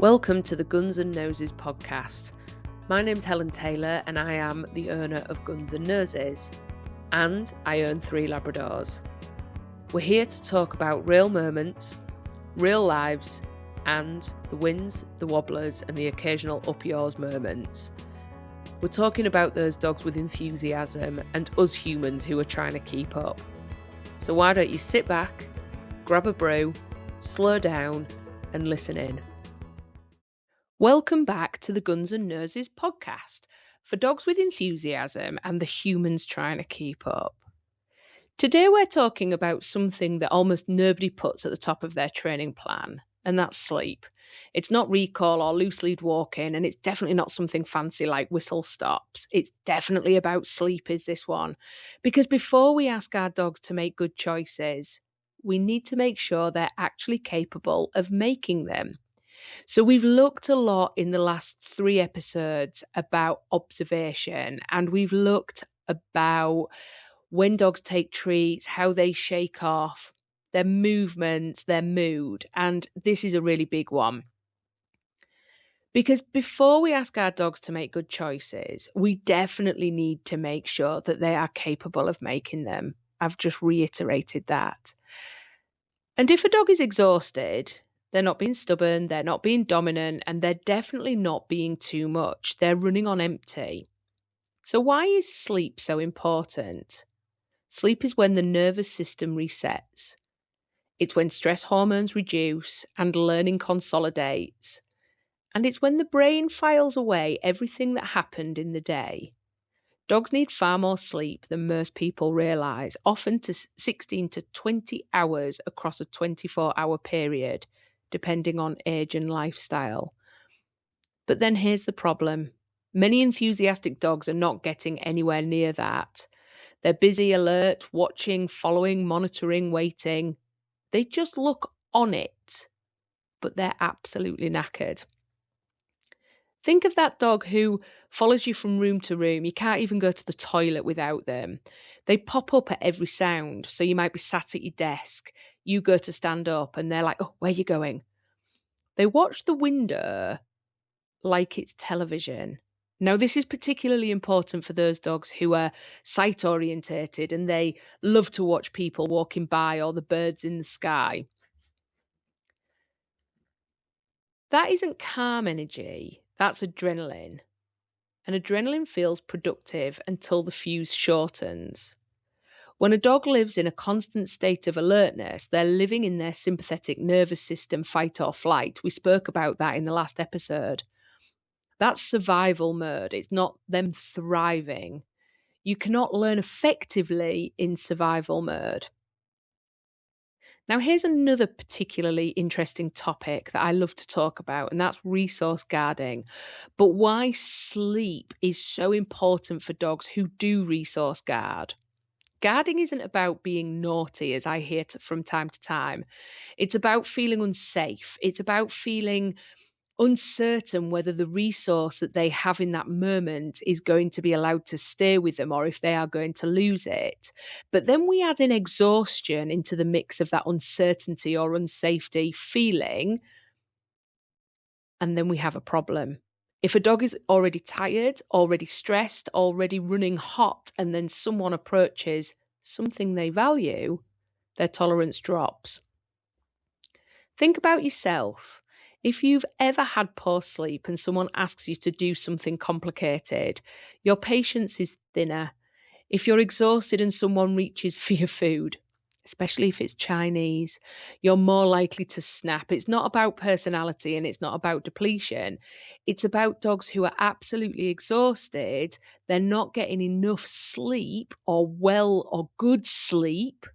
Welcome to the Guns and Noses podcast. My name's Helen Taylor and I am the owner of Guns and Noses, and I own 3 Labradors. We're here to talk about real moments, real lives, and the wins, the wobblers, and the occasional up yours moments. We're talking about those dogs with enthusiasm and us humans who are trying to keep up. So why don't you sit back, grab a brew, slow down, and listen in. Welcome back to the Guns and Noses podcast for dogs with enthusiasm and the humans trying to keep up. Today we're talking about something that almost nobody puts at the top of their training plan, and that's sleep. It's not recall or loose lead walking, and it's definitely not something fancy like whistle stops. It's definitely about sleep is this one. Because before we ask our dogs to make good choices, we need to make sure they're actually capable of making them. So we've looked a lot in the last 3 episodes about observation, and we've looked about when dogs take treats, how they shake off, their movements, their mood, and this is a really big one. Because before we ask our dogs to make good choices, we definitely need to make sure that they are capable of making them. I've just reiterated that. And if a dog is exhausted, they're not being stubborn, they're not being dominant, and they're definitely not being too much. They're running on empty. So why is sleep so important? Sleep is when the nervous system resets. It's when stress hormones reduce and learning consolidates. And it's when the brain files away everything that happened in the day. Dogs need far more sleep than most people realise, often to 16 to 20 hours across a 24-hour period, depending on age and lifestyle. But then here's the problem. Many enthusiastic dogs are not getting anywhere near that. They're busy, alert, watching, following, monitoring, waiting. They just look on it, but they're absolutely knackered. Think of that dog who follows you from room to room. You can't even go to the toilet without them. They pop up at every sound. So you might be sat at your desk. You go to stand up and they're like, oh, where are you going? They watch the window like it's television. Now, this is particularly important for those dogs who are sight orientated and they love to watch people walking by or the birds in the sky. That isn't calm energy. That's adrenaline. And adrenaline feels productive until the fuse shortens. When a dog lives in a constant state of alertness, they're living in their sympathetic nervous system fight or flight. We spoke about that in the last episode. That's survival mode. It's not them thriving. You cannot learn effectively in survival mode. Now, here's another particularly interesting topic that I love to talk about, and that's resource guarding. But why sleep is so important for dogs who do resource guard. Guarding isn't about being naughty, as I hear from time to time. It's about feeling unsafe. It's about feeling uncertain whether the resource that they have in that moment is going to be allowed to stay with them or if they are going to lose it. But then we add in exhaustion into the mix of that uncertainty or unsafety feeling, and then we have a problem. If a dog is already tired, already stressed, already running hot, and then someone approaches something they value, their tolerance drops. Think about yourself. If you've ever had poor sleep and someone asks you to do something complicated, your patience is thinner. If you're exhausted and someone reaches for your food, especially if it's Chinese, you're more likely to snap. It's not about personality and it's not about depletion. It's about dogs who are absolutely exhausted. They're not getting enough sleep or well or good sleep,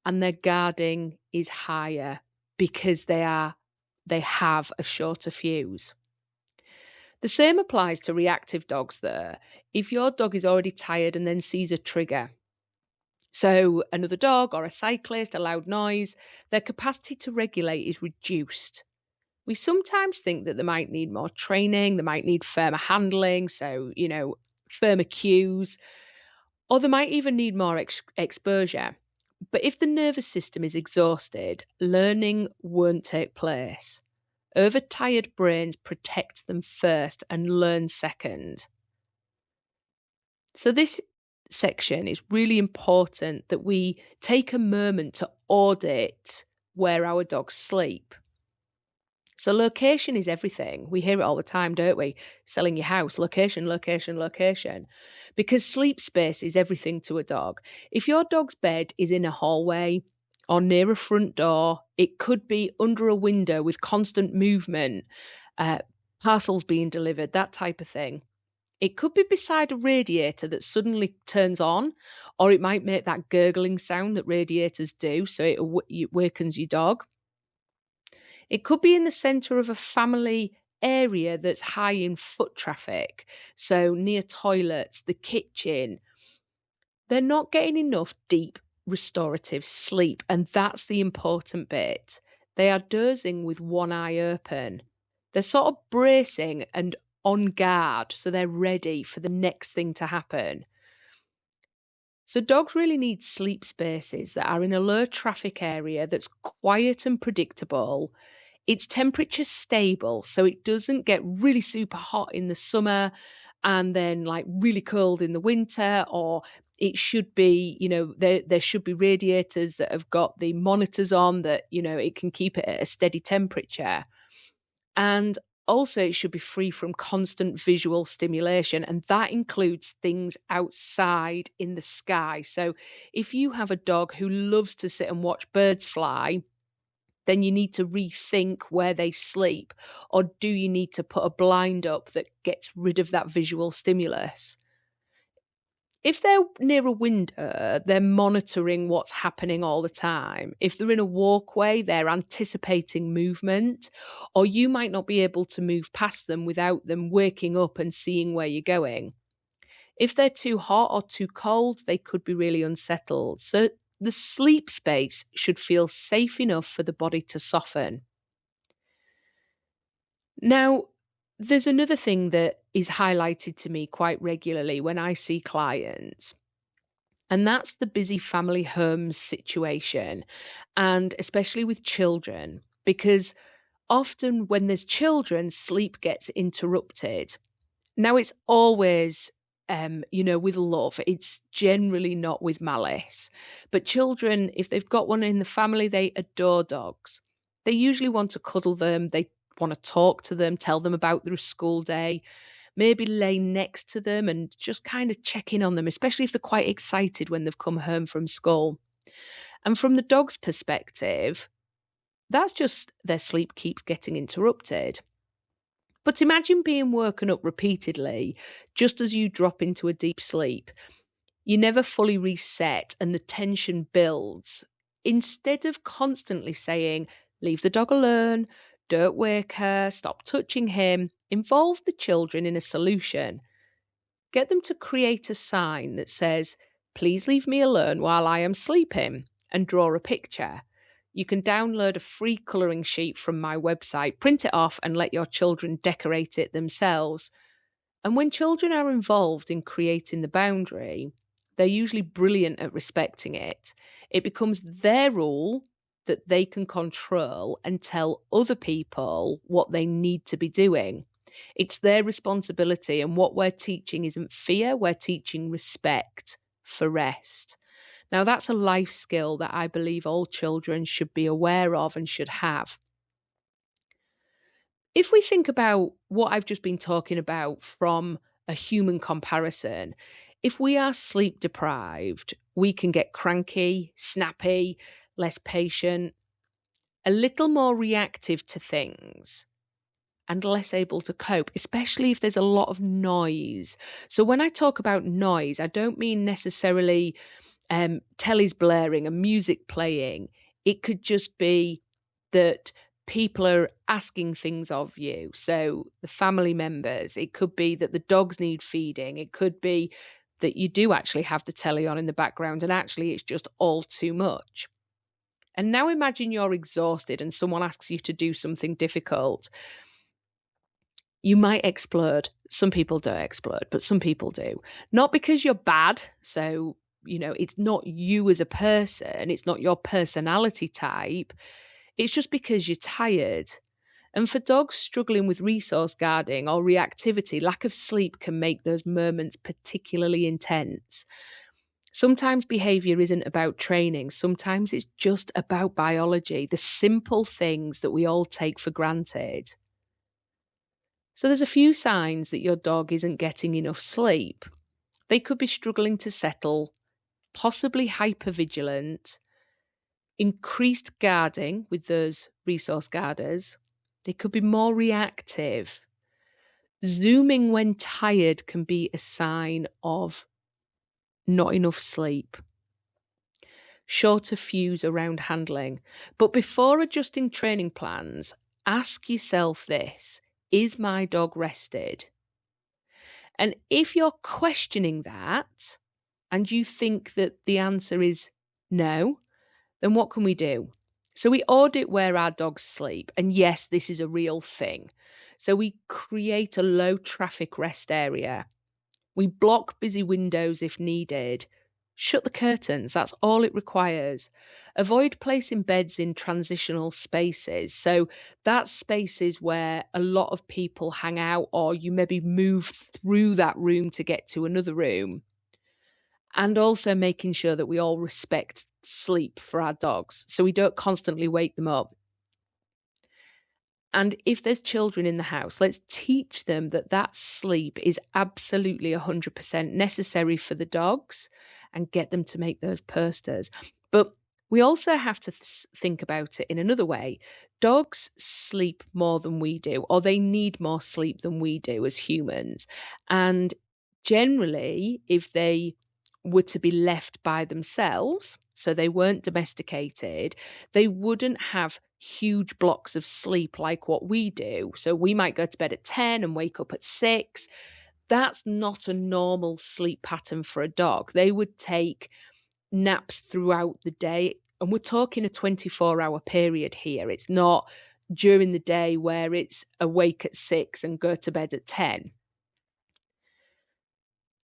and their guarding is higher because they have a shorter fuse. The same applies to reactive dogs though. If your dog is already tired and then sees a trigger, so another dog or a cyclist, a loud noise, their capacity to regulate is reduced. We sometimes think that they might need more training, they might need firmer handling, so, firmer cues, or they might even need more exposure. But if the nervous system is exhausted, learning won't take place. Overtired brains protect them first and learn second. So this section is really important that we take a moment to audit where our dogs sleep. So location is everything. We hear it all the time, don't we? Selling your house, location, location, location. Because sleep space is everything to a dog. If your dog's bed is in a hallway or near a front door, it could be under a window with constant movement, parcels being delivered, that type of thing. It could be beside a radiator that suddenly turns on, or it might make that gurgling sound that radiators do, so it wakens your dog. It could be in the centre of a family area that's high in foot traffic, so near toilets, the kitchen. They're not getting enough deep restorative sleep, and that's the important bit. They are dozing with one eye open. They're sort of bracing and on guard, so they're ready for the next thing to happen. So dogs really need sleep spaces that are in a low traffic area that's quiet and predictable. It's temperature stable, so it doesn't get really super hot in the summer and then like really cold in the winter, or it should be, there should be radiators that have got the monitors on that, it can keep it at a steady temperature. And also, it should be free from constant visual stimulation, and that includes things outside in the sky. So, if you have a dog who loves to sit and watch birds fly, then you need to rethink where they sleep. Or do you need to put a blind up that gets rid of that visual stimulus? If they're near a window, they're monitoring what's happening all the time. If they're in a walkway, they're anticipating movement, or you might not be able to move past them without them waking up and seeing where you're going. If they're too hot or too cold, they could be really unsettled. So the sleep space should feel safe enough for the body to soften. Now, there's another thing that is highlighted to me quite regularly when I see clients. And that's the busy family homes situation, and especially with children, because often when there's children, sleep gets interrupted. Now, it's always, with love. It's generally not with malice. But children, if they've got one in the family, they adore dogs. They usually want to cuddle them. They want to talk to them, tell them about their school day, maybe lay next to them and just kind of check in on them, especially if they're quite excited when they've come home from school. And from the dog's perspective, that's just their sleep keeps getting interrupted. But imagine being woken up repeatedly just as you drop into a deep sleep. You never fully reset and the tension builds. Instead of constantly saying, leave the dog alone, don't wake her, stop touching him, involve the children in a solution. Get them to create a sign that says, please leave me alone while I am sleeping, and draw a picture. You can download a free colouring sheet from my website, print it off, and let your children decorate it themselves. And when children are involved in creating the boundary, they're usually brilliant at respecting it. It becomes their rule that they can control and tell other people what they need to be doing. It's their responsibility, and what we're teaching isn't fear, we're teaching respect for rest. Now, that's a life skill that I believe all children should be aware of and should have. If we think about what I've just been talking about from a human comparison, if we are sleep deprived, we can get cranky, snappy, less patient, a little more reactive to things, and less able to cope, especially if there's a lot of noise. So when I talk about noise, I don't mean necessarily telly's blaring and music playing. It could just be that people are asking things of you. So the family members, it could be that the dogs need feeding. It could be that you do actually have the telly on in the background and actually it's just all too much. And now imagine you're exhausted and someone asks you to do something difficult. You might explode. Some people don't explode, but some people do. Not because you're bad. So, it's not you as a person. It's not your personality type. It's just because you're tired. And for dogs struggling with resource guarding or reactivity, lack of sleep can make those moments particularly intense. Sometimes behaviour isn't about training. Sometimes it's just about biology, the simple things that we all take for granted. So there's a few signs that your dog isn't getting enough sleep. They could be struggling to settle, possibly hypervigilant, increased guarding with those resource guarders. They could be more reactive. Zooming when tired can be a sign of not enough sleep. Shorter fuse around handling. But before adjusting training plans, ask yourself this: is my dog rested? And if you're questioning that and you think that the answer is no, then what can we do? So we audit where our dogs sleep. And yes, this is a real thing. So we create a low traffic rest area. We block busy windows if needed. Shut the curtains. That's all it requires. Avoid placing beds in transitional spaces. So that's spaces where a lot of people hang out, or you maybe move through that room to get to another room. And also making sure that we all respect sleep for our dogs, so we don't constantly wake them up. And if there's children in the house, let's teach them that that sleep is absolutely 100% necessary for the dogs, and get them to make those posters. But we also have to think about it in another way. Dogs sleep more than we do, or they need more sleep than we do as humans. And generally, if they were to be left by themselves, so they weren't domesticated, they wouldn't have huge blocks of sleep like what we do. So we might go to bed at 10 and wake up at 6. That's not a normal sleep pattern for a dog. They would take naps throughout the day. And we're talking a 24-hour period here. It's not during the day where it's awake at 6 and go to bed at 10.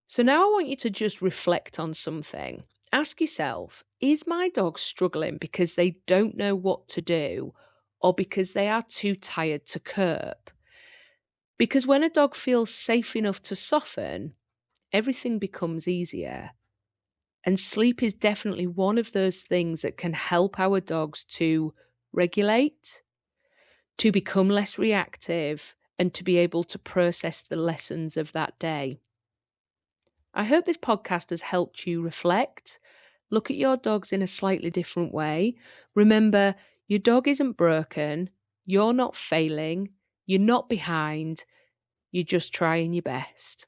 So now I want you to just reflect on something. Ask yourself, is my dog struggling because they don't know what to do, or because they are too tired to cope? Because when a dog feels safe enough to soften, everything becomes easier. And sleep is definitely one of those things that can help our dogs to regulate, to become less reactive, and to be able to process the lessons of that day. I hope this podcast has helped you reflect, look at your dogs in a slightly different way. Remember, your dog isn't broken, you're not failing, you're not behind, you're just trying your best.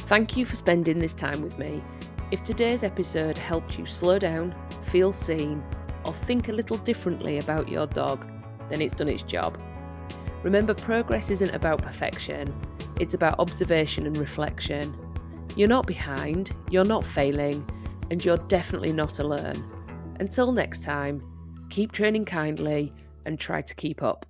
Thank you for spending this time with me. If today's episode helped you slow down, feel seen, or think a little differently about your dog, then it's done its job. Remember, progress isn't about perfection, it's about observation and reflection. You're not behind, you're not failing, and you're definitely not alone. Until next time, keep training kindly and try to keep up.